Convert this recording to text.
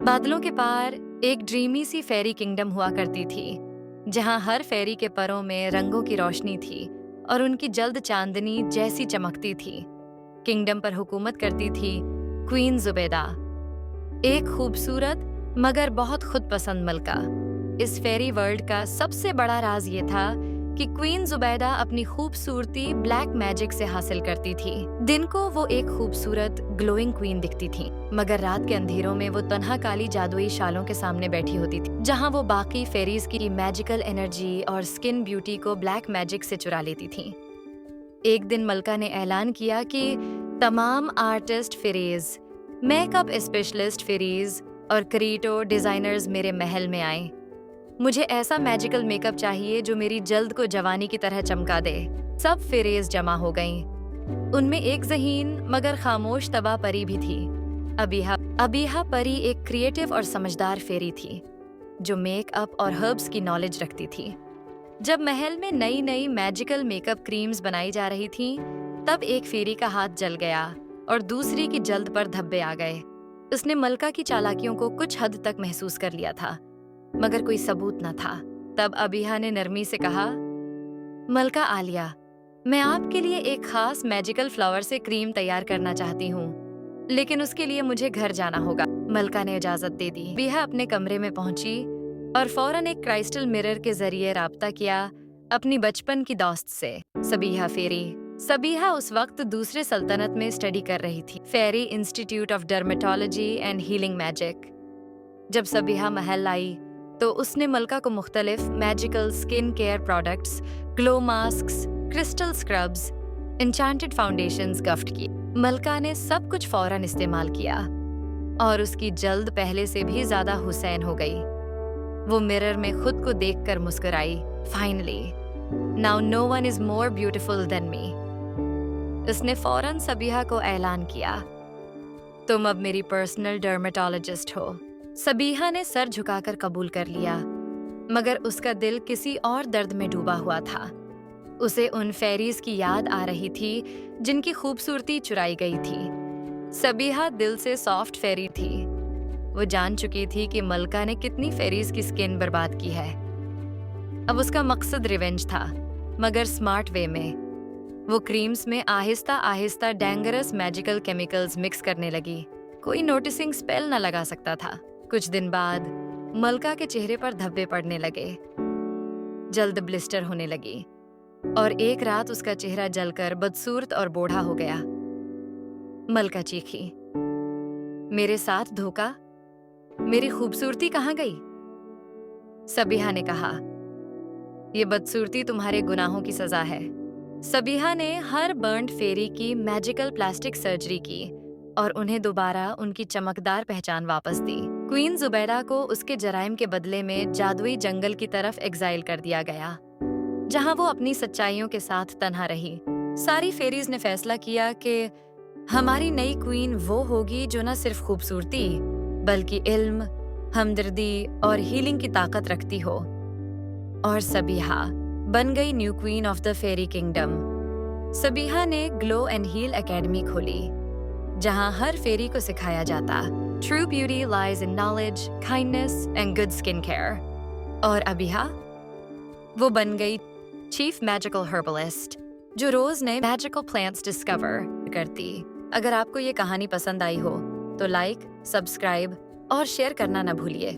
बादलों के पार एक ड्रीमी सी फेरी किंगडम हुआ करती थी, जहां हर फेरी के परों में रंगों की रोशनी थी और उनकी जल्द चांदनी जैसी चमकती थी। किंगडम पर हुकूमत करती थी क्वीन जुबैदा, एक खूबसूरत मगर बहुत खुद पसंद मलका। इस फेरी वर्ल्ड का सबसे बड़ा राज ये था कि क्वीन जुबैदा अपनी खूबसूरती ब्लैक मैजिक से हासिल करती थी। दिन को वो एक खूबसूरत ग्लोइंग क्वीन दिखती थी, मगर रात के अंधेरों में वो तन्हा काली जादुई शालों के सामने बैठी होती थी, जहां वो बाकी फेरीज की मैजिकल एनर्जी और स्किन ब्यूटी को ब्लैक मैजिक से चुरा लेती थी। एक दिन मलका ने ऐलान किया कि तमाम artist fairies, makeup specialist fairies और क्रिएटिव डिजाइनर्स मेरे महल में आए। मुझे ऐसा मैजिकल मेकअप चाहिए जो मेरी जल्द को जवानी की तरह चमका दे। सब फेरीज जमा हो गईं। उनमें एक ज़हीन मगर खामोश तबा परी भी थी। अबीहा परी एक क्रिएटिव और समझदार फेरी थी, जो मेकअप और हर्ब्स की नॉलेज रखती थी। जब महल में नई नई मैजिकल मेकअप क्रीम्स बनाई जा रही थीं, तब एक फेरी का हाथ जल गया और दूसरी की जल्द पर धब्बे आ गए। उसने मलका की चालाकियों को कुछ हद तक महसूस कर लिया था, मगर कोई सबूत न था। तब अबीहा ने नरमी से कहा, मलका आलिया, मैं आपके लिए एक खास मैजिकल फ्लावर से क्रीम तैयार करना चाहती हूँ, लेकिन उसके लिए मुझे घर जाना होगा। मलका ने इजाजत दे दी। अबीहा अपने कमरे में पहुंची और फौरन एक क्राइस्टल मिरर के जरिए राब्ता किया अपनी बचपन की दोस्त से, सबीहा फेरी। सबीहा उस वक्त दूसरे सल्तनत में स्टडी कर रही थी, fairy institute of dermatology and healing magic. जब सबीहा महल आई तो उसने मलका को मुख्तलिफ magical skin care products, glow masks, crystal scrubs, enchanted foundations gift किए। मलका ने सब कुछ फौरन इस्तेमाल किया और उसकी जल्द पहले से भी ज्यादा हुसैन हो गई। वो मिरर में खुद को देखकर मुस्कुराई। Finally, now no one is more beautiful than me. उसने फौरन सबीहा को ऐलान किया, तुम अब मेरी पर्सनल डर्मेटोलॉजिस्ट हो। सबीहा ने सर झुकाकर कबूल कर लिया, मगर उसका दिल किसी और दर्द में डूबा हुआ था। उसे उन फेरीज की याद आ रही थी जिनकी खूबसूरती चुराई गई थी। सबीहा दिल से सॉफ्ट फेरी थी। वो जान चुकी थी कि मलका ने कितनी फेरीज की स्किन बर्बाद की है। अब उसका मकसद रिवेंज था, मगर स्मार्ट वे में। वो क्रीम्स में Aahista Aahista dangerous magical chemicals mix करने लगी। कोई नोटिसिंग स्पेल न लगा सकता था। कुछ दिन बाद मलका के चेहरे पर धब्बे पड़ने लगे, जल्द ब्लिस्टर होने लगी और एक रात उसका चेहरा जलकर बदसूरत और बूढ़ा हो गया। मलका चीखी, मेरे साथ धोखा, मेरी खूबसूरती कहाँ गई? सबीहा ने कहा, ये बदसूरती तुम्हारे गुनाहों की सजा है। सबीहा ने हर बर्न्ड फेरी की मैजिकल प्लास्टिक सर्जरी की और उन्हें दोबारा उनकी चमकदार पहचान वापस दी। क्वीन जुबैदा को उसके जराइम के बदले में जादुई जंगल की तरफ एग्जाइल कर दिया गया, जहां वो अपनी सच्चाइयों के साथ तन्हा रही। सारी फेरीज ने फैसला किया कि हमारी नई क्वीन वो होगी जो न सिर्फ खूबसूरती बल्कि इल्म, हमदर्दी और हीलिंग की ताकत रखती हो। और सबीहा बन गई new queen of the fairy kingdom. Sabiha ने ग्लो एंड हील एकेडमी खोली, जहां हर फेरी को सिखाया जाता true beauty lies in knowledge, kindness and good skin care. और अबीहा, वो बन गई चीफ मैजिकल हर्बलिस्ट, जो रोज नए मैजिकल प्लांट्स डिस्कवर करती। अगर आपको ये कहानी पसंद आई हो तो लाइक, सब्सक्राइब और शेयर करना न भूलिए।